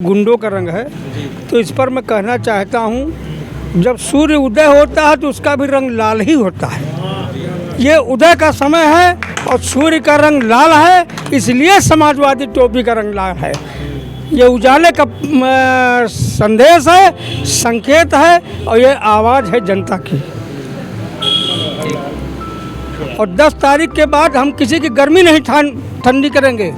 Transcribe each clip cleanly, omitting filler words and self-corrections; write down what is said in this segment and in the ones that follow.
गुंडों का रंग है। तो इस पर मैं कहना चाहता हूँ, जब सूर्य उदय होता है तो उसका भी रंग लाल ही होता है। ये उदय का समय है और सूर्य का रंग लाल है, इसलिए समाजवादी टोपी का रंग लाल है। ये उजाले का संदेश है, संकेत है और ये आवाज़ है जनता की। और 10 तारीख के बाद हम किसी की गर्मी नहीं ठंडी करेंगे।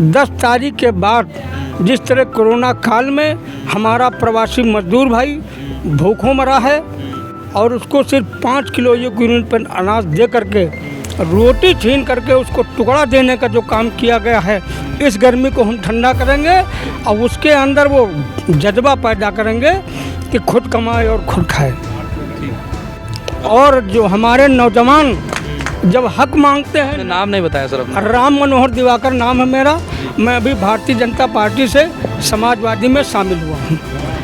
10 तारीख के बाद जिस तरह कोरोना काल में हमारा प्रवासी मजदूर भाई भूखों मरा है और उसको सिर्फ 5 किलो यूनिट पर अनाज दे करके, रोटी छीन करके उसको टुकड़ा देने का जो काम किया गया है, इस गर्मी को हम ठंडा करेंगे और उसके अंदर वो जज्बा पैदा करेंगे कि खुद कमाए और खुद खाए। और जो हमारे नौजवान जब हक मांगते हैं, नाम नहीं बताया सर अपना। राम मनोहर दिवाकर नाम है मेरा। मैं अभी भारतीय जनता पार्टी से समाजवादी में शामिल हुआ हूँ।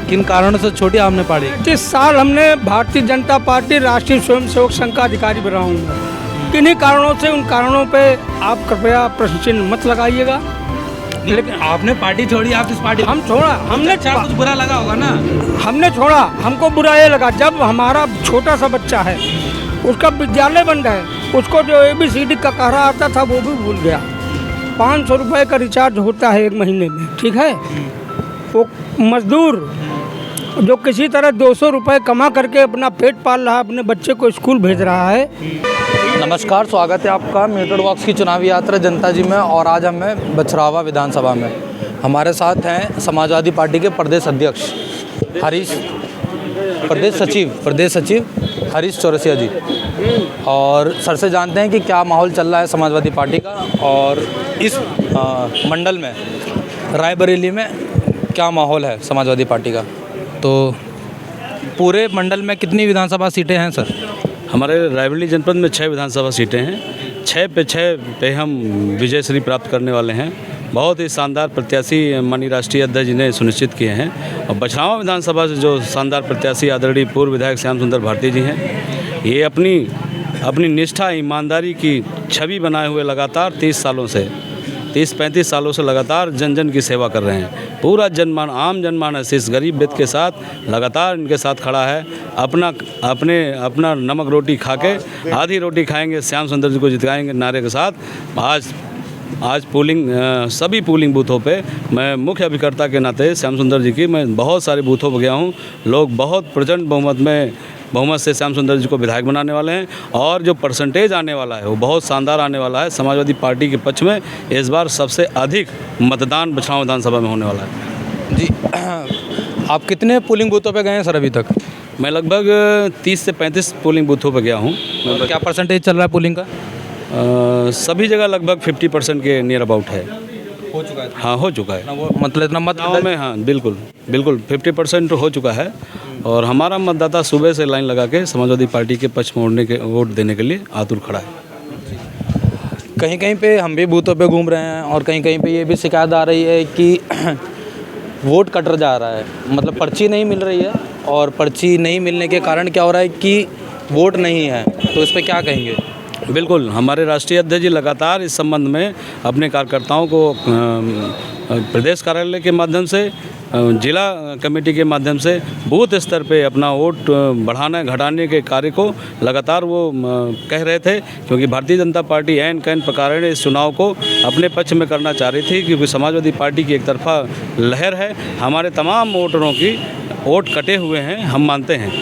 किन कारणों से छोटी आपने पार्टी? 30 साल हमने भारतीय जनता पार्टी राष्ट्रीय स्वयंसेवक संघ का अधिकारी बना हूँ। किन्हीं कारणों से, उन कारणों पे आप कृपया प्रश्न चिन्ह मत लगाइएगा। लेकिन आपने पार्टी छोड़ी, आप इस पार्टी हम छोड़ा, हमने कुछ बुरा लगा होगा ना? हमने छोड़ा, हमको बुरा ये लगा जब हमारा छोटा सा बच्चा है, उसका विद्यालय बंद है, उसको जो ABCD का कह रहा आता था वो भी भूल गया। 500 रुपये का रिचार्ज होता है 1 महीने में, ठीक है। वो मजदूर जो किसी तरह 200 रुपये कमा करके अपना पेट पाल रहा है, अपने बच्चे को स्कूल भेज रहा है। नमस्कार, स्वागत है आपका मीटर बॉक्स की चुनावी यात्रा जनता जी में। और आज हम हैं बछरावा विधानसभा में। हमारे साथ हैं समाजवादी पार्टी के प्रदेश अध्यक्ष प्रदेश सचिव हरीश चौरसिया जी। और सर से जानते हैं कि क्या माहौल चल रहा है समाजवादी पार्टी का और इस मंडल में, रायबरेली में क्या माहौल है समाजवादी पार्टी का। तो पूरे मंडल में कितनी विधानसभा सीटें हैं सर? हमारे रायबरेली जनपद में 6 विधानसभा सीटें हैं। 6 पे हम विजय श्री प्राप्त करने वाले हैं। बहुत ही शानदार प्रत्याशी माननीय राष्ट्रीय अध्यक्ष जी ने सुनिश्चित किए हैं। और बछरावा विधानसभा से जो शानदार प्रत्याशी आदरणीय पूर्व विधायक श्याम सुंदर भारती जी हैं, ये अपनी निष्ठा, ईमानदारी की छवि बनाए हुए लगातार 30-35 सालों से लगातार जन जन की सेवा कर रहे हैं। पूरा आम जनमानस इस गरीब व्यक्ति के साथ लगातार इनके साथ खड़ा है। अपना नमक रोटी खा के आधी रोटी खाएंगे, श्याम सुंदर जी को जिताएंगे नारे के साथ। आज सभी पोलिंग बूथों पे मैं मुख्य अभिकर्ता के नाते श्याम सुंदर जी की मैं बहुत सारे बूथों पर गया हूँ। लोग बहुत प्रचंड बहुमत से श्याम सुंदर जी को विधायक बनाने वाले हैं और जो परसेंटेज आने वाला है वो बहुत शानदार आने वाला है। समाजवादी पार्टी के पक्ष में इस बार सबसे अधिक मतदान बछरावा विधानसभा में होने वाला है। जी, आप कितने पोलिंग बूथों पे गए हैं सर अभी तक? मैं लगभग 30 से 35 पोलिंग बूथों पर गया हूँ। क्या परसेंटेज चल रहा है पोलिंग का? सभी जगह लगभग 50% के नियर अबाउट है। हो चुका है? हाँ, हो चुका है। वो मतलब इतना मत में, हाँ बिल्कुल 50% हो चुका है। और हमारा मतदाता सुबह से लाइन लगा के समाजवादी पार्टी के पक्ष में वोट देने के लिए आतुर खड़ा है। कहीं कहीं पे हम भी बूथों पे घूम रहे हैं और कहीं कहीं पे ये भी शिकायत आ रही है कि वोट कटर जा रहा है, मतलब पर्ची नहीं मिल रही है। और पर्ची नहीं मिलने के कारण क्या हो रहा है कि वोट नहीं है। तो इस पर क्या कहेंगे? बिल्कुल, हमारे राष्ट्रीय अध्यक्ष जी लगातार इस संबंध में अपने कार्यकर्ताओं को प्रदेश कार्यालय के माध्यम से, जिला कमेटी के माध्यम से बूथ स्तर पे अपना वोट बढ़ाने घटाने के कार्य को लगातार वो कह रहे थे। क्योंकि Bharatiya Janata party an can प्रकार इस चुनाव को अपने पक्ष में करना चाह रही थी। क्योंकि समाजवादी पार्टी की एक तरफा लहर है, हमारे तमाम वोटरों की वोट कटे हुए हैं, हम मानते हैं।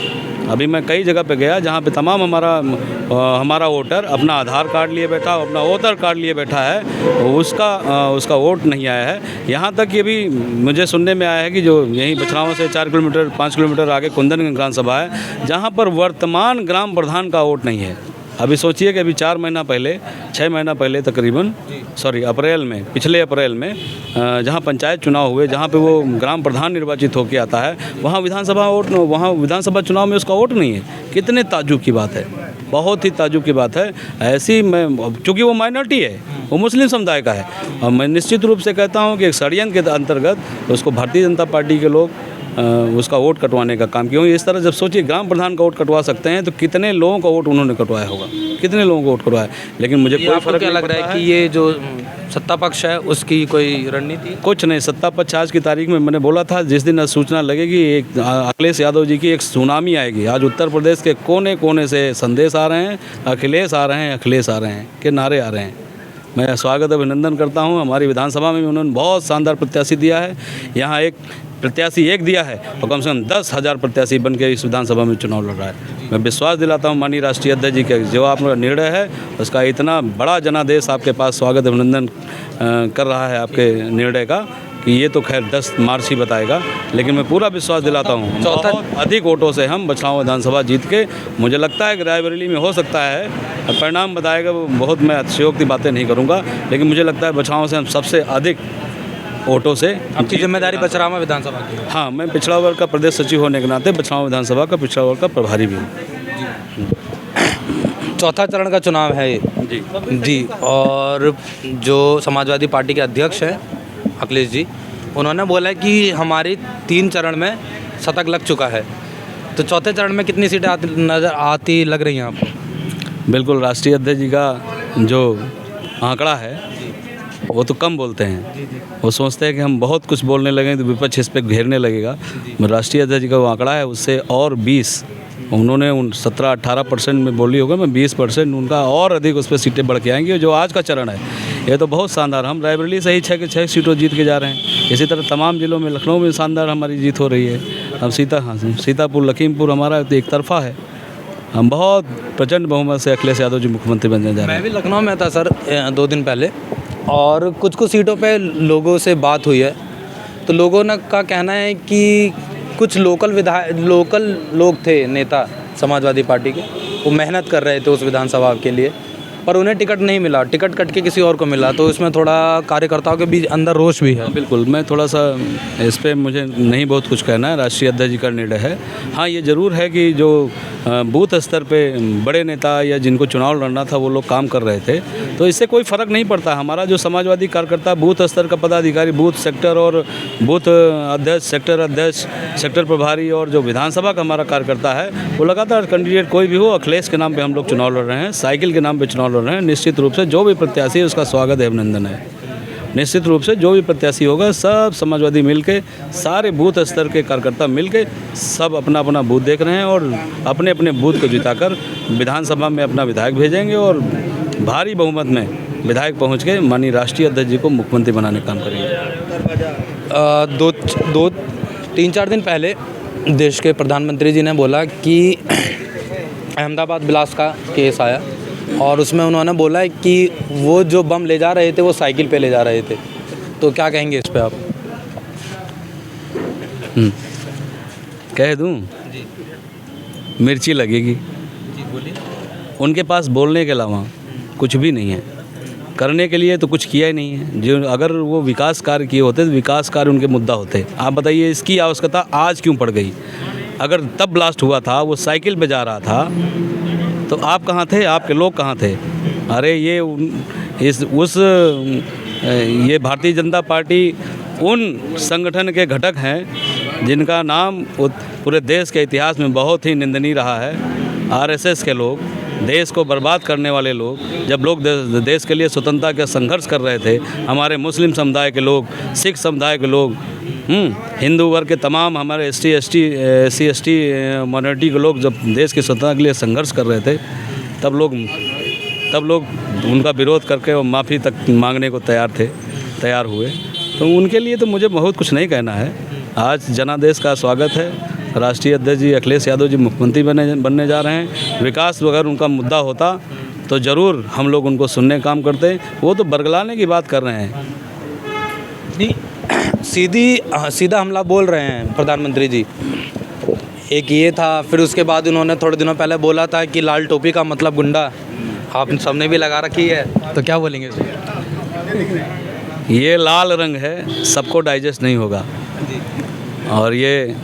अभी मैं कई जगह पे गया जहाँ पे तमाम हमारा वोटर अपना आधार कार्ड लिए बैठा, अपना वोटर कार्ड लिए बैठा है, उसका वोट नहीं आया है। यहाँ तक ये भी मुझे सुनने में आया है कि जो यहीं बछरावा से 5 किलोमीटर आगे कुंदनगंज ग्राम सभा है, जहाँ पर वर्तमान ग्राम प्रधान का वोट नहीं है। अभी सोचिए कि अभी 6 महीना पहले तकरीबन पिछले अप्रैल में जहाँ पंचायत चुनाव हुए, जहाँ पे वो ग्राम प्रधान निर्वाचित होकर आता है, वहाँ विधानसभा चुनाव में उसका वोट नहीं है। कितने ताज्जुब की बात है, बहुत ही ताज्जुब की बात है। ऐसी में चूँकि वो माइनॉरिटी है, वो मुस्लिम समुदाय का है, और मैं निश्चित रूप से कहता हूँ कि एक षड्यंत्र के अंतर्गत उसको भारतीय जनता पार्टी के लोग उसका वोट कटवाने का काम, क्योंकि इस तरह जब सोचिए ग्राम प्रधान का वोट कटवा सकते हैं तो कितने लोगों का वोट उन्होंने कटवाया होगा, कितने लोगों का वोट कटवाया। लेकिन मुझे कोई आपको फर्क क्या नहीं लग रहा पड़ता है कि ये जो सत्ता पक्ष है उसकी कोई रणनीति? कुछ नहीं, सत्ता पक्ष आज की तारीख में मैंने बोला था जिस दिन सूचना लगेगी एक अखिलेश यादव जी की एक सुनामी आएगी। आज उत्तर प्रदेश के कोने कोने से संदेश आ रहे हैं, अखिलेश आ रहे हैं, अखिलेश आ रहे हैं के नारे आ रहे हैं। मैं स्वागत अभिनंदन करता हूं। हमारी विधानसभा में उन्होंने बहुत शानदार प्रत्याशी दिया है। यहाँ एक प्रत्याशी एक दिया है और कम से कम 10,000 प्रत्याशी बन के इस विधानसभा में चुनाव लड़ रहा है। मैं विश्वास दिलाता हूं माननीय राष्ट्रीय अध्यक्ष जी के जो आपका निर्णय है उसका इतना बड़ा जनादेश आपके पास स्वागत अभिनंदन कर रहा है आपके निर्णय का कि ये तो खैर 10 मार्च ही बताएगा, लेकिन मैं पूरा विश्वास दिलाता हूँ बहुत अधिक वोटों से हम बछलावा विधानसभा जीत के, मुझे लगता है कि रायबरेली में हो सकता है परिणाम बताएगा वो बहुत, मैं अतिशयोक्ति बातें नहीं करूँगा, लेकिन मुझे लगता है बछलावा से हम सबसे अधिक वोटों से। आपकी जिम्मेदारी बछरावा विधानसभा की है? हाँ, मैं पिछड़ा वर्ग का प्रदेश सचिव होने के नाते बछलावा विधानसभा का पिछड़ा वर्ग का प्रभारी भी हूँ। चौथा चरण का चुनाव है ये जी, और जो समाजवादी पार्टी के अध्यक्ष हैं अखिलेश जी, उन्होंने बोला है कि हमारी 3 चरण में शतक लग चुका है, तो चौथे चरण में कितनी सीटें नज़र आती लग रही हैं आपको? बिल्कुल, राष्ट्रीय अध्यक्ष जी का जो आंकड़ा है वो तो कम बोलते हैं, वो सोचते हैं कि हम बहुत कुछ बोलने लगें तो विपक्ष इस पर घेरने लगेगा। राष्ट्रीय अध्यक्ष जी का वो आंकड़ा है उससे और 20 उन्होंने 17-18% में बोली होगा, मैं 20% उनका और अधिक उस पर सीटें बढ़ के आएंगी। जो आज का चरण है ये तो बहुत शानदार, हम रायबरेली से ही 6 के 6 सीटों जीत के जा रहे हैं। इसी तरह तमाम जिलों में, लखनऊ में शानदार हमारी जीत हो रही है। हम सीतापुर लखीमपुर हमारा तो एक तरफा है। हम बहुत प्रचंड बहुमत से अखिलेश यादव जी मुख्यमंत्री बनने जा रहे हैं। मैं भी लखनऊ में था सर 2 दिन पहले, और कुछ सीटों पे लोगों से बात हुई है, तो लोगों ने का कहना है कि कुछ लोकल लोग थे, नेता समाजवादी पार्टी के, वो मेहनत कर रहे थे उस विधानसभा के लिए, पर उन्हें टिकट नहीं मिला, टिकट कट के किसी और को मिला, तो इसमें थोड़ा कार्यकर्ताओं के बीच अंदर रोष भी है। बिल्कुल, मैं थोड़ा सा इस पर मुझे नहीं बहुत कुछ कहना है, राष्ट्रीय अध्यक्ष जी का निर्णय है। हाँ, ये ज़रूर है कि जो बूथ स्तर पे बड़े नेता या जिनको चुनाव लड़ना था वो लोग काम कर रहे थे, तो इससे कोई फ़र्क नहीं पड़ता। हमारा जो समाजवादी कार्यकर्ता बूथ स्तर का पदाधिकारी, बूथ सेक्टर और बूथ अध्यक्ष, सेक्टर अध्यक्ष, सेक्टर प्रभारी और जो विधानसभा का हमारा कार्यकर्ता है वो लगातार कैंडिडेट कोई भी हो, अखिलेश के नाम पे हम लोग चुनाव लड़ रहे हैं, साइकिल के नाम पे चुनाव लड़ रहे हैं। निश्चित रूप से जो भी प्रत्याशी है उसका स्वागत है, अभिनंदन है। निश्चित रूप से जो भी प्रत्याशी होगा सब समाजवादी मिलके, सारे बूथ स्तर के कार्यकर्ता मिलके सब अपना अपना बूथ देख रहे हैं और अपने अपने बूथ को जिताकर विधानसभा में अपना विधायक भेजेंगे और भारी बहुमत में विधायक पहुंच के माननीय राष्ट्रीय अध्यक्ष जी को मुख्यमंत्री बनाने का काम करेंगे। 3-4 दिन पहले देश के प्रधानमंत्री जी ने बोला कि अहमदाबाद ब्लास्ट का केस आया और उसमें उन्होंने बोला है कि वो जो बम ले जा रहे थे वो साइकिल पे ले जा रहे थे, तो क्या कहेंगे इस पे आप? कह दूं? मिर्ची लगेगी। बोलिए। उनके पास बोलने के अलावा कुछ भी नहीं है, करने के लिए तो कुछ किया ही नहीं है। जो अगर वो विकास कार्य किए होते तो विकास कार्य उनके मुद्दा होते। आप बताइए इसकी आवश्यकता आज क्यों पड़ गई? अगर तब ब्लास्ट हुआ था, वो साइकिल पे जा रहा था, तो आप कहाँ थे? आपके लोग कहाँ थे? अरे ये ये भारतीय जनता पार्टी उन संगठन के घटक हैं जिनका नाम पूरे देश के इतिहास में बहुत ही निंदनीय रहा है। आरएसएस के लोग, देश को बर्बाद करने वाले लोग, जब लोग देश के लिए स्वतंत्रता का संघर्ष कर रहे थे, हमारे मुस्लिम समुदाय के लोग, सिख समुदाय के लोग, हिंदू वर्ग के तमाम हमारे SC ST माइनॉरिटी के लोग जब देश की स्वतंत्रता के लिए संघर्ष कर रहे थे, तब लोग उनका विरोध करके और माफ़ी तक मांगने को तैयार हुए। तो उनके लिए तो मुझे बहुत कुछ नहीं कहना है। आज जनादेश का स्वागत है। राष्ट्रीय अध्यक्ष जी अखिलेश यादव जी मुख्यमंत्री बनने जा रहे हैं। विकास अगर उनका मुद्दा होता तो ज़रूर हम लोग उनको सुनने का काम करते। वो तो बरगलाने की बात कर रहे हैं। सीधा हमला बोल रहे हैं प्रधानमंत्री जी। एक ये था, फिर उसके बाद उन्होंने थोड़े दिनों पहले बोला था कि लाल टोपी का मतलब गुंडा। आप सबने भी लगा रखी है, तो क्या बोलेंगे? ये लाल रंग है, सबको डाइजेस्ट नहीं होगा, और ये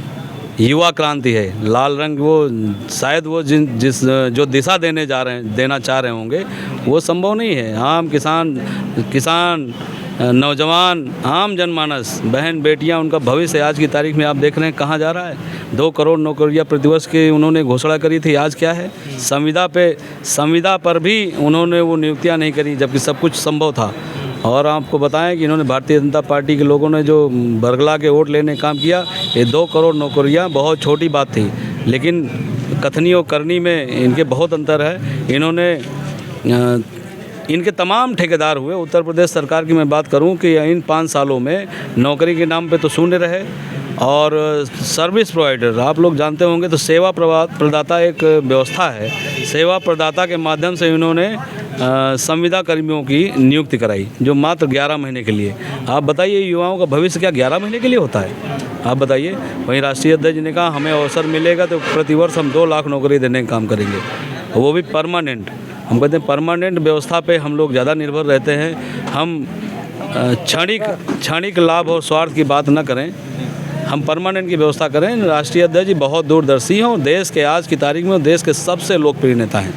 युवा क्रांति है। लाल रंग वो शायद वो जो दिशा देना चाह रहे होंगे वो संभव नहीं है। आम किसान नौजवान आम जनमानस बहन बेटियां उनका भविष्य आज की तारीख में आप देख रहे हैं कहाँ जा रहा है। 2 करोड़ नौकरियां प्रतिवर्ष की उन्होंने घोषणा करी थी, आज क्या है? संविदा पर भी उन्होंने वो नियुक्तियां नहीं करी, जबकि सब कुछ संभव था। और आपको बताएं कि इन्होंने भारतीय जनता पार्टी के लोगों ने जो बरगला के वोट लेने का काम किया, ये 2 करोड़ नौकरियां बहुत छोटी बात थी, लेकिन कथनी और करनी में इनके बहुत अंतर है। इन्होंने इनके तमाम ठेकेदार हुए। उत्तर प्रदेश सरकार की मैं बात करूं कि इन 5 सालों में नौकरी के नाम पे तो शून्य रहे, और सर्विस प्रोवाइडर आप लोग जानते होंगे तो सेवा प्रदाता एक व्यवस्था है। सेवा प्रदाता के माध्यम से इन्होंने संविदा कर्मियों की नियुक्ति कराई, जो मात्र 11 महीने के लिए। आप बताइए, युवाओं का भविष्य क्या 11 महीने के लिए होता है? आप बताइए। वहीं राष्ट्रीय अध्यक्ष ने कहा हमें अवसर मिलेगा तो प्रतिवर्ष हम 2 लाख नौकरी देने का काम करेंगे, वो भी परमानेंट। हम कहते हैं परमानेंट व्यवस्था पे हम लोग ज़्यादा निर्भर रहते हैं। हम क्षणिक लाभ और स्वार्थ की बात न करें, हम परमानेंट की व्यवस्था करें। राष्ट्रीय अध्यक्ष जी बहुत दूरदर्शी हैं और देश के आज की तारीख में देश के सबसे लोकप्रिय नेता हैं।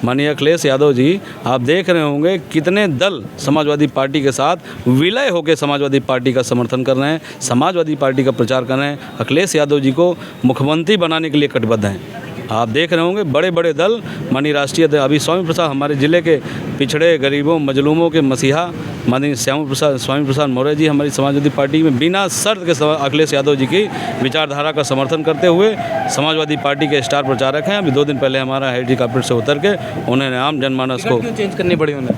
माननीय अखिलेश यादव जी, आप देख रहे होंगे कितने दल समाजवादी पार्टी के साथ विलय होकर समाजवादी पार्टी का समर्थन कर रहे हैं, समाजवादी पार्टी का प्रचार कर रहे हैं, अखिलेश यादव जी को मुख्यमंत्री बनाने के लिए कटिबद्ध हैं। आप देख रहे होंगे बड़े बड़े दल, माननीय राष्ट्रीय अध्यक्ष अभी स्वामी प्रसाद, हमारे ज़िले के पिछड़े गरीबों मजलूमों के मसीहा माननीय स्वामी प्रसाद मौर्य जी हमारी समाजवादी पार्टी में बिना शर्त के अखिलेश यादव जी की विचारधारा का समर्थन करते हुए समाजवादी पार्टी के स्टार प्रचारक हैं। अभी 2 दिन पहले हमारा हेलीकॉप्टर से उतर के उन्होंने आम जनमानस को चेंज करनी पड़ी उन्हें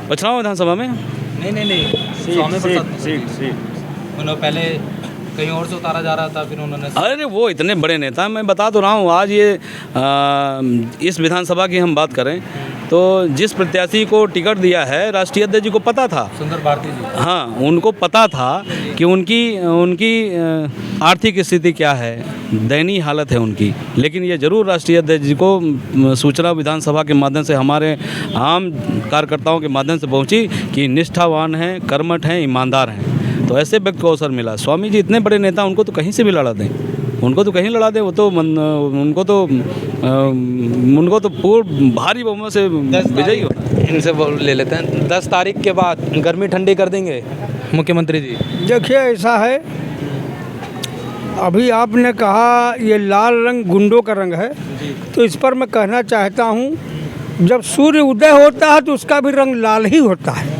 पछराव विधानसभा में। नहीं स्वामी प्रसाद उन्होंने पहले कहीं और से उतारा जा रहा था, फिर उन्होंने। अरे वो इतने बड़े नेता, मैं बता तो रहा हूँ। आज ये इस विधानसभा की हम बात करें तो जिस प्रत्याशी को टिकट दिया है राष्ट्रीय अध्यक्ष जी को पता था, सुंदर भारती जी, हाँ, उनको पता था कि उनकी आर्थिक स्थिति क्या है, दयनीय हालत है उनकी। लेकिन ये जरूर राष्ट्रीय अध्यक्ष जी को सूचना विधानसभा के माध्यम से हमारे आम कार्यकर्ताओं के माध्यम से पहुंची कि निष्ठावान हैं, कर्मठ हैं, ईमानदार हैं। तो ऐसे व्यक्ति को अवसर मिला। स्वामी जी इतने बड़े नेता, उनको तो कहीं से भी लड़ा दें, उनको तो कहीं लड़ा दें, वो तो उनको तो पूर्ण भारी बहुमत से विजयी हो। इनसे ले लेते हैं 10 तारीख के बाद गर्मी ठंडी कर देंगे मुख्यमंत्री जी। देखिए, ऐसा है, अभी आपने कहा ये लाल रंग गुंडों का रंग है, तो इस पर मैं कहना चाहता हूँ, जब सूर्य उदय होता है तो उसका भी रंग लाल ही होता है।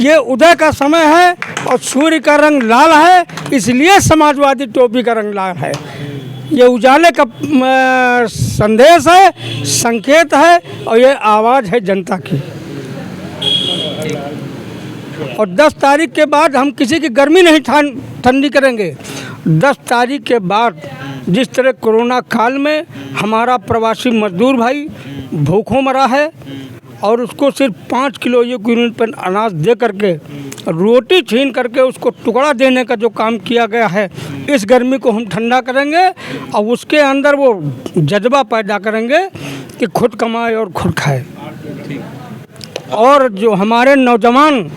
ये उदय का समय है और सूर्य का रंग लाल है, इसलिए समाजवादी टोपी का रंग लाल है। ये उजाले का संदेश है, संकेत है, और ये आवाज़ है जनता की। और 10 तारीख के बाद हम किसी की गर्मी नहीं ठंडी करेंगे। 10 तारीख के बाद जिस तरह कोरोना काल में हमारा प्रवासी मजदूर भाई भूखों मरा है और उसको सिर्फ 5 किलो यूनिट पर अनाज दे करके, रोटी छीन करके उसको टुकड़ा देने का जो काम किया गया है, इस गर्मी को हम ठंडा करेंगे और उसके अंदर वो जज्बा पैदा करेंगे कि खुद कमाए और खुद खाए। और जो हमारे नौजवान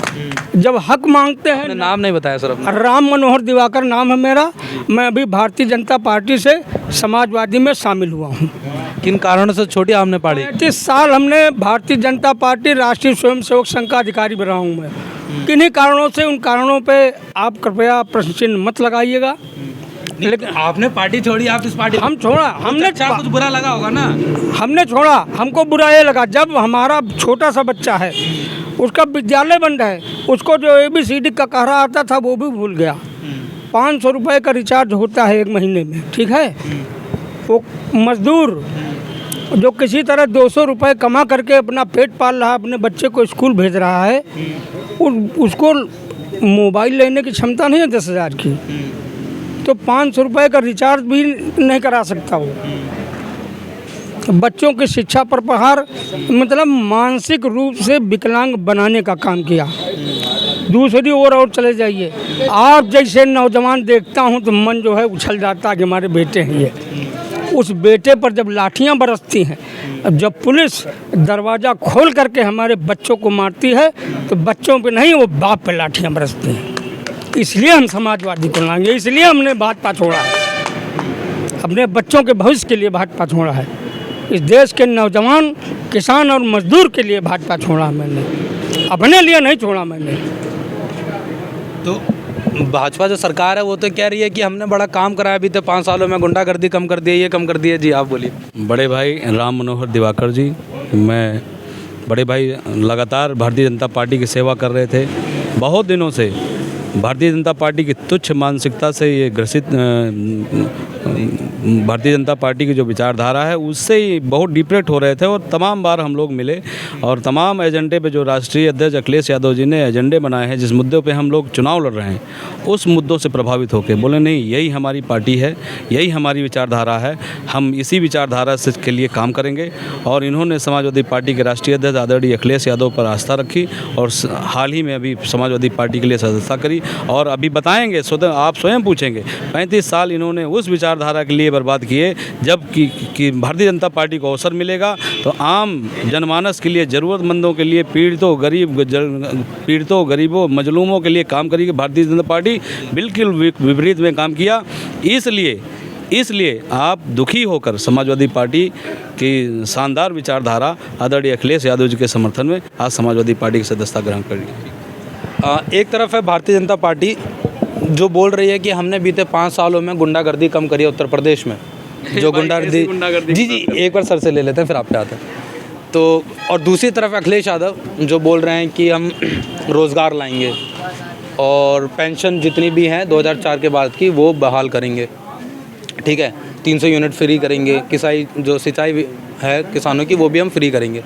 जब हक मांगते हैं, नाम नहीं बताया सर अपना। राम मनोहर दिवाकर नाम है मेरा। मैं अभी भारतीय जनता पार्टी से समाजवादी में शामिल हुआ हूँ। किन कारणों से छोटी आपने पार्टी? 35 साल हमने भारतीय जनता पार्टी राष्ट्रीय स्वयंसेवक संघ का अधिकारी बना हूँ मैं। किन्हीं कारणों से, उन कारणों पे आप कृपया प्रश्न चिन्ह मत लगाइएगा। लेकिन आपने पार्टी छोड़ी, आप इस पार्टी हम छोड़ा, हमने कुछ बुरा लगा होगा ना? हमने छोड़ा, हमको बुरा ये लगा, जब हमारा छोटा सा बच्चा है, उसका विद्यालय बंद है, उसको जो ABCD का कह रहा आता था वो भी भूल गया। 500 रुपये का रिचार्ज होता है 1 महीने में, ठीक है। वो मजदूर जो किसी तरह 200 रुपये कमा करके अपना पेट पाल रहा है, अपने बच्चे को स्कूल भेज रहा है, उसको मोबाइल लेने की क्षमता नहीं है 10,000 की, तो 500 रुपये का रिचार्ज भी नहीं करा सकता वो। बच्चों की शिक्षा पर प्रहार, मतलब मानसिक रूप से विकलांग बनाने का काम किया। दूसरी ओर और चले जाइए, आप जैसे नौजवान देखता हूं तो मन जो है उछल जाता है कि हमारे बेटे हैं ये। उस बेटे पर जब लाठियां बरसती हैं, जब पुलिस दरवाज़ा खोल करके हमारे बच्चों को मारती है, तो बच्चों पे नहीं, वो बाप पे लाठियां बरसती हैं। इसलिए हम समाजवादी को लाएंगे, इसलिए हमने भाजपा छोड़ा है, अपने बच्चों के भविष्य के लिए भाजपा छोड़ा है। इस देश के नौजवान, किसान और मजदूर के लिए भाजपा छोड़ा मैंने। अपने लिए नहीं छोड़ा मैंने। तो भाजपा जो सरकार है वो तो कह रही है कि हमने बड़ा काम कराया बीते 5 सालों में, गुंडागर्दी कम कर दी है, ये कम कर दी है। जी आप बोलिए। बड़े भाई राम मनोहर दिवाकर जी, मैं बड़े भाई लगातार भारतीय जनता पार्टी की सेवा कर रहे थे। बहुत दिनों से भारतीय जनता पार्टी की तुच्छ मानसिकता से ये ग्रसित भारतीय जनता पार्टी की जो विचारधारा है उससे ही बहुत डिप्रेट हो रहे थे। और तमाम बार हम लोग मिले और तमाम एजेंडे पे जो राष्ट्रीय अध्यक्ष अखिलेश यादव जी ने एजेंडे बनाए हैं, जिस मुद्दों पे हम लोग चुनाव लड़ रहे हैं, उस मुद्दों से प्रभावित होकर बोले नहीं, यही हमारी पार्टी है, यही हमारी विचारधारा है, हम इसी विचारधारा से के लिए काम करेंगे। और इन्होंने समाजवादी पार्टी के राष्ट्रीय अध्यक्ष आदरणीय अखिलेश यादव पर आस्था रखी और हाल ही में अभी समाजवादी पार्टी के लिए सदस्यता करी। और अभी बताएंगे, आप स्वयं पूछेंगे, 35 साल इन्होंने उस विचारधारा के लिए बर्बाद किए जब कि भारतीय जनता पार्टी को अवसर मिलेगा तो आम जनमानस के लिए, ज़रूरतमंदों के लिए, पीड़ितों गरीबों मजलूमों के लिए काम करेगी। भारतीय जनता पार्टी बिल्कुल विपरीत में काम किया। इसलिए आप दुखी होकर समाजवादी पार्टी की शानदार विचारधारा आदरणीय अखिलेश यादव जी के समर्थन में आज समाजवादी पार्टी की सदस्यता ग्रहण करेगी। एक तरफ है भारतीय जनता पार्टी जो बोल रही है कि हमने बीते 5 सालों में गुंडागर्दी कम करी है उत्तर प्रदेश में, जो गुंडागर्दी जी एक बार सर से ले लेते हैं फिर आप पे आते हैं। तो और दूसरी तरफ अखिलेश यादव जो बोल रहे हैं कि हम रोज़गार लाएंगे और पेंशन जितनी भी हैं 2004 के बाद की वो बहाल करेंगे, ठीक है, 300 यूनिट फ्री करेंगे, जो सिंचाई है किसानों की वो भी हम फ्री करेंगे।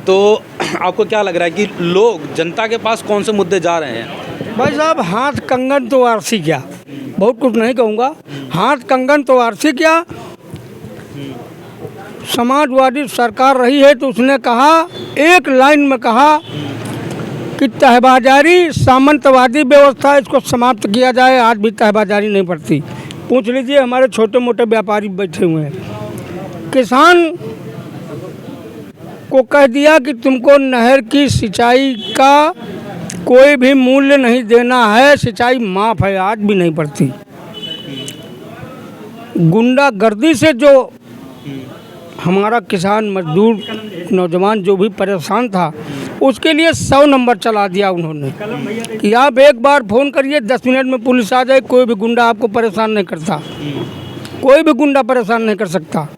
तो आपको क्या लग रहा है कि लोग जनता के पास कौन से मुद्दे जा रहे हैं? भाई साहब, हाथ कंगन तो आरसी क्या, बहुत कुछ नहीं कहूँगा, हाथ कंगन तो आरसी क्या। समाजवादी सरकार रही है तो उसने कहा, एक लाइन में कहा कि तहबाजारी सामंतवादी व्यवस्था, इसको समाप्त किया जाए। आज भी तहबाजारी नहीं पड़ती। पूछ लीजिए, हमारे छोटे मोटे व्यापारी बैठे हुए हैं, किसान को कह दिया कि तुमको नहर की सिंचाई का कोई भी मूल्य नहीं देना है, सिंचाई माफ़ है, आज भी नहीं पड़ती। गुंडागर्दी से जो हमारा किसान मजदूर नौजवान जो भी परेशान था, उसके लिए 100 नंबर चला दिया उन्होंने कि आप एक बार फ़ोन करिए, 10 मिनट में पुलिस आ जाए, कोई भी गुंडा आपको परेशान नहीं करता, कोई भी गुंडा परेशान नहीं कर सकता।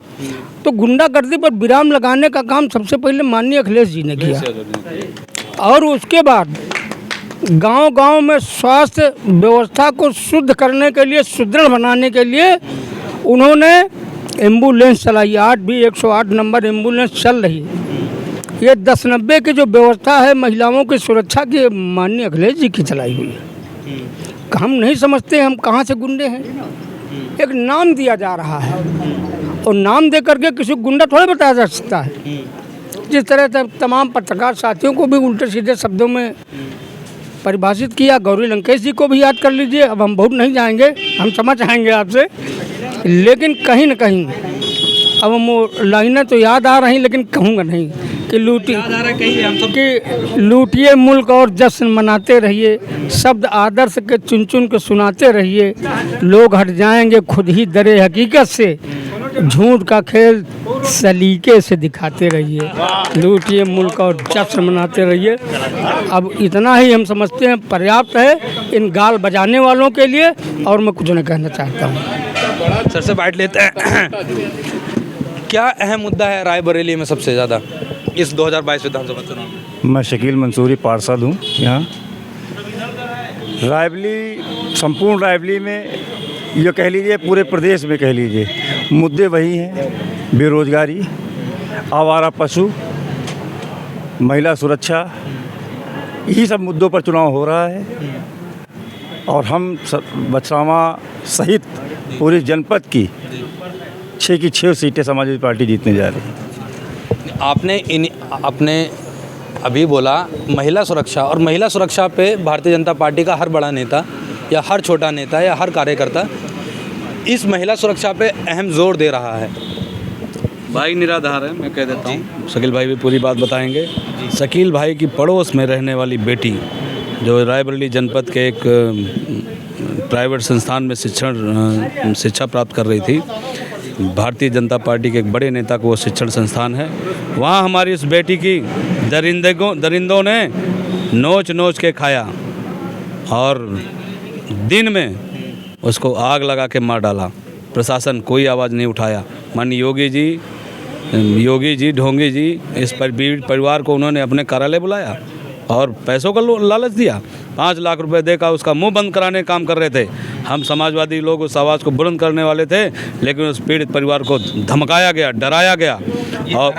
तो गुंडागर्दी पर विराम लगाने का काम सबसे पहले माननीय अखिलेश जी ने किया। और उसके बाद गांव-गांव में स्वास्थ्य व्यवस्था को शुद्ध करने के लिए, सुदृढ़ बनाने के लिए उन्होंने एम्बुलेंस चलाई। आज भी 108 नंबर एम्बुलेंस चल रही है। ये 1090 की जो व्यवस्था है महिलाओं की सुरक्षा की, माननीय अखिलेश जी की चलाई हुई है। हम नहीं समझते हम कहाँ से गुंडे हैं। एक नाम दिया जा रहा है और नाम दे करके किसी गुंडा थोड़ा बताया जा सकता है। जिस तरह से तमाम पत्रकार साथियों को भी उल्टे सीधे शब्दों में परिभाषित किया, गौरी लंकेश जी को भी याद कर लीजिए। अब हम बहुत नहीं जाएंगे, हम समझ आएंगे आपसे, लेकिन कहीं न कहीं अब वो लाइनें तो याद आ रही, लेकिन कहूँगा नहीं कि लूटिए मुल्क और जश्न मनाते रहिए, शब्द आदर्श के चुन चुन के सुनाते रहिए, लोग हट जाएंगे खुद ही दरे हकीकत से, झूठ का खेल सलीके से दिखाते रहिए, लूटिए मुल्क और जश्न मनाते रहिए। अब इतना ही हम समझते हैं पर्याप्त है इन गाल बजाने वालों के लिए, और मैं कुछ नहीं कहना चाहता हूँ। सर से बाइट लेते हैं। क्या अहम मुद्दा है रायबरेली में सबसे ज़्यादा इस 2022 विधानसभा चुनाव में? मैं शकील मंसूरी पार्षद हूँ यहाँ रायबरेली, संपूर्ण रायबरेली में, ये कह लीजिए पूरे प्रदेश में कह लीजिए, मुद्दे वही हैं, बेरोजगारी, आवारा पशु, महिला सुरक्षा, यही सब मुद्दों पर चुनाव हो रहा है। और हम बछरावा सहित पूरे जनपद की 6 की 6 सीटें समाजवादी पार्टी जीतने जा रही है। आपने अभी बोला महिला सुरक्षा, और महिला सुरक्षा पे भारतीय जनता पार्टी का हर बड़ा नेता या हर छोटा नेता या हर कार्यकर्ता इस महिला सुरक्षा पे अहम जोर दे रहा है। भाई निराधार है, मैं कह देता हूँ, शकील भाई भी पूरी बात बताएंगे। शकील भाई की पड़ोस में रहने वाली बेटी जो रायबरेली जनपद के एक प्राइवेट संस्थान में शिक्षा प्राप्त कर रही थी, भारतीय जनता पार्टी के एक बड़े नेता को वो शिक्षण संस्थान है, वहाँ हमारी इस बेटी की दरिंदों ने नोच नोच के खाया और दिन में उसको आग लगा के मार डाला। प्रशासन कोई आवाज़ नहीं उठाया। माननीय योगी जी ढोंगी जी इस परिवार को उन्होंने अपने कार्यालय बुलाया और पैसों का लालच दिया। 5 लाख रुपए देकर उसका मुंह बंद कराने का काम कर रहे थे। हम समाजवादी लोग उस आवाज़ को बुलंद करने वाले थे, लेकिन उस पीड़ित परिवार को धमकाया गया, डराया गया। और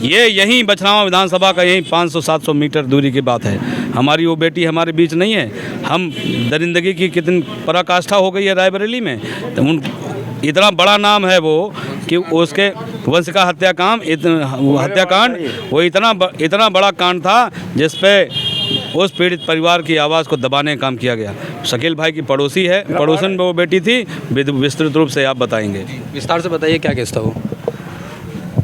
ये यहीं बछरावा विधानसभा का यहीं 500-700 मीटर दूरी की बात है। हमारी वो बेटी हमारे बीच नहीं है। हम दरिंदगी की कितनी पराकाष्ठा हो गई है रायबरेली में, तो इतना बड़ा नाम है वो कि उसके वंश का हत्याकांड वो इतना बड़ा कांड था जिस पे उस पीड़ित परिवार की आवाज़ को दबाने का काम किया गया। शकील भाई की पड़ोसी है, पड़ोसन में वो बेटी थी। विस्तृत रूप से आप बताएंगे, विस्तार से बताइए क्या केस था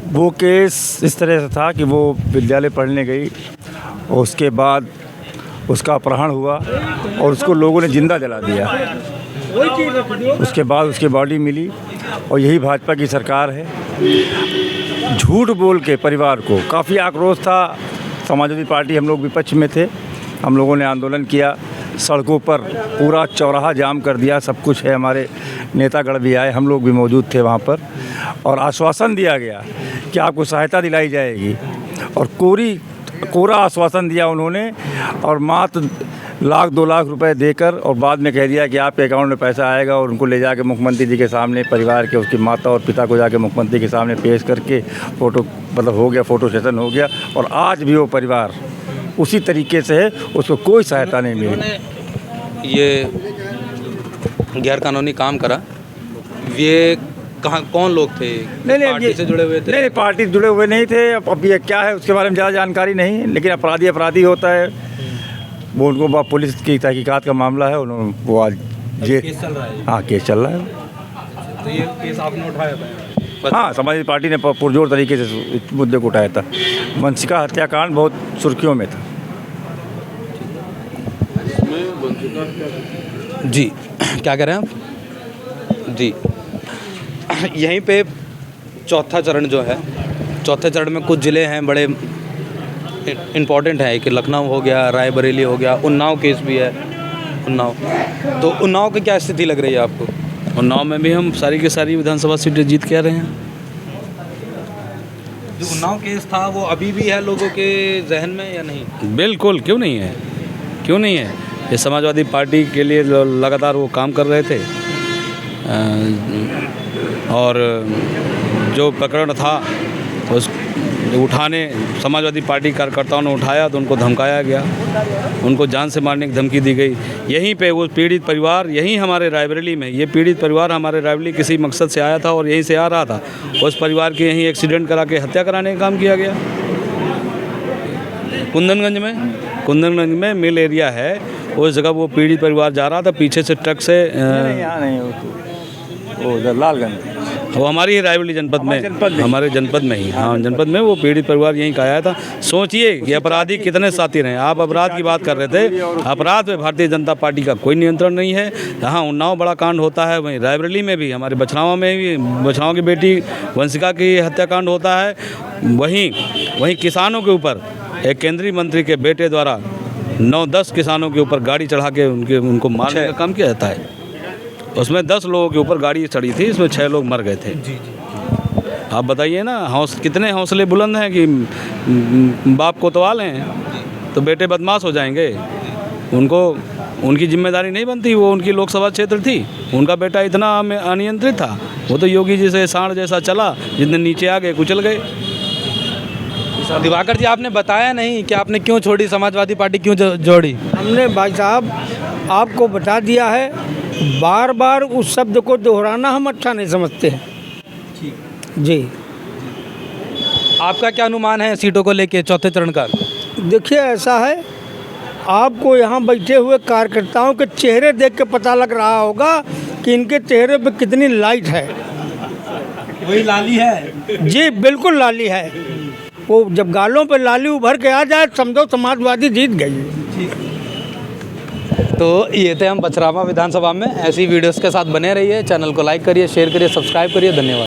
वो केस इस तरह से था कि वो विद्यालय पढ़ने गई और उसके बाद उसका अपहरण हुआ और उसको लोगों ने जिंदा जला दिया। उसके बाद उसकी बॉडी मिली और यही भाजपा की सरकार है। झूठ बोल के परिवार को काफ़ी आक्रोश था। समाजवादी पार्टी हम लोग विपक्ष में थे, हम लोगों ने आंदोलन किया, सड़कों पर पूरा चौराहा जाम कर दिया। सब कुछ है, हमारे नेतागण भी आए, हम लोग भी मौजूद थे वहाँ पर और आश्वासन दिया गया कि आपको सहायता दिलाई जाएगी और कोरा आश्वासन दिया उन्होंने और मात्र 1-2 लाख रुपए देकर और बाद में कह दिया कि आपके अकाउंट में पैसा आएगा और उनको ले जाके मुख्यमंत्री जी के सामने परिवार के उसकी माता और पिता को जाके मुख्यमंत्री के सामने पेश करके फ़ोटो सेशन हो गया। और आज भी वो परिवार उसी तरीके से है, उसको कोई सहायता नहीं मिली। ये गैर कानूनी काम करा, ये कहाँ कौन लोग थे? पार्टी से जुड़े हुए थे? नहीं, पार्टी से जुड़े हुए नहीं थे। अब ये क्या है उसके बारे में ज़्यादा जानकारी नहीं है, लेकिन अपराधी होता है वो। उनको पुलिस की तहकीकात का मामला है, उन्होंने वो आज केस चल रहा है। हाँ, केस चल रहा है। तो ये केस आपने उठाया था? हाँ, समाजवादी पार्टी ने पुरजोर तरीके से इस मुद्दे को उठाया था। वंशिका हत्याकांड बहुत सुर्खियों में था। जी, क्या कह रहे हैं आप? जी, यहीं पे चौथा चरण जो है, चौथे चरण में कुछ ज़िले हैं बड़े इम्पॉर्टेंट है कि लखनऊ हो गया, रायबरेली हो गया, उन्नाव केस भी है। तो उन्नाव की क्या स्थिति लग रही है आपको? उन्नाव में भी हम सारी की सारी विधानसभा सीटें जीत के आ रहे हैं। जो उन्नाव केस था वो अभी भी है लोगों के जहन में या नहीं? बिल्कुल, क्यों नहीं है। ये समाजवादी पार्टी के लिए लगातार वो काम कर रहे थे और जो प्रकरण था उस उठाने समाजवादी पार्टी कार्यकर्ताओं ने उठाया तो उनको धमकाया गया, उनको जान से मारने की धमकी दी गई। यहीं पे वो पीड़ित परिवार, यहीं हमारे रायबरेली में ये पीड़ित परिवार हमारे रायबरेली किसी मकसद से आया था और यहीं से आ रहा था। उस परिवार के यहीं एक्सीडेंट करा के हत्या कराने का काम किया गया। कुंदनगंज में मिल एरिया है, उस जगह वो पीड़ित परिवार जा रहा था, पीछे से ट्रक से लालगंज, वो हमारी रायबरेली जनपद में, हमारे जनपद में ही, हाँ जनपद में वो पीड़ित परिवार यहीं का आया था। सोचिए कि अपराधी कितने साथी हैं। आप अपराध की बात कर रहे थे, अपराध पे भारतीय जनता पार्टी का कोई नियंत्रण नहीं है। जहाँ उन्नाव बड़ा कांड होता है वहीं रायबरेली में भी, हमारे बछरावा में भी बछरावा की बेटी वंशिका की हत्याकांड होता है। वहीं किसानों के ऊपर एक केंद्रीय मंत्री के बेटे द्वारा 9-10 किसानों के ऊपर गाड़ी चढ़ा के उनको मारने का काम किया जाता है। उसमें 10 लोगों के ऊपर गाड़ी चढ़ी थी, इसमें 6 लोग मर गए थे। आप बताइए ना, कितने हौसले बुलंद हैं कि बाप कोतवाल हैं तो बेटे बदमाश हो जाएंगे। उनकी जिम्मेदारी नहीं बनती, वो उनकी लोकसभा क्षेत्र थी, उनका बेटा इतना अनियंत्रित था। वो तो योगी जी से सांड जैसा चला, जितने नीचे आ गए कुचल गए। दिवाकर जी, आपने बताया नहीं कि आपने क्यों छोड़ी समाजवादी पार्टी, क्यों जोड़ी? हमने भाई साहब आपको बता दिया है, बार बार उस शब्द को दोहराना हम अच्छा नहीं समझते हैं। जी, आपका क्या अनुमान है सीटों को लेके चौथे चरण का? देखिए, ऐसा है, आपको यहाँ बैठे हुए कार्यकर्ताओं के चेहरे देख के पता लग रहा होगा कि इनके चेहरे पे कितनी लाइट है। वही लाली है जी, बिल्कुल लाली है। वो जब गालों पे लाली उभर के आ जाए समझो समाजवादी जीत गई। तो ये थे हम बछरावा विधानसभा में। ऐसी वीडियोस के साथ बने रहिए, चैनल को लाइक करिए, शेयर करिए, सब्सक्राइब करिए। धन्यवाद।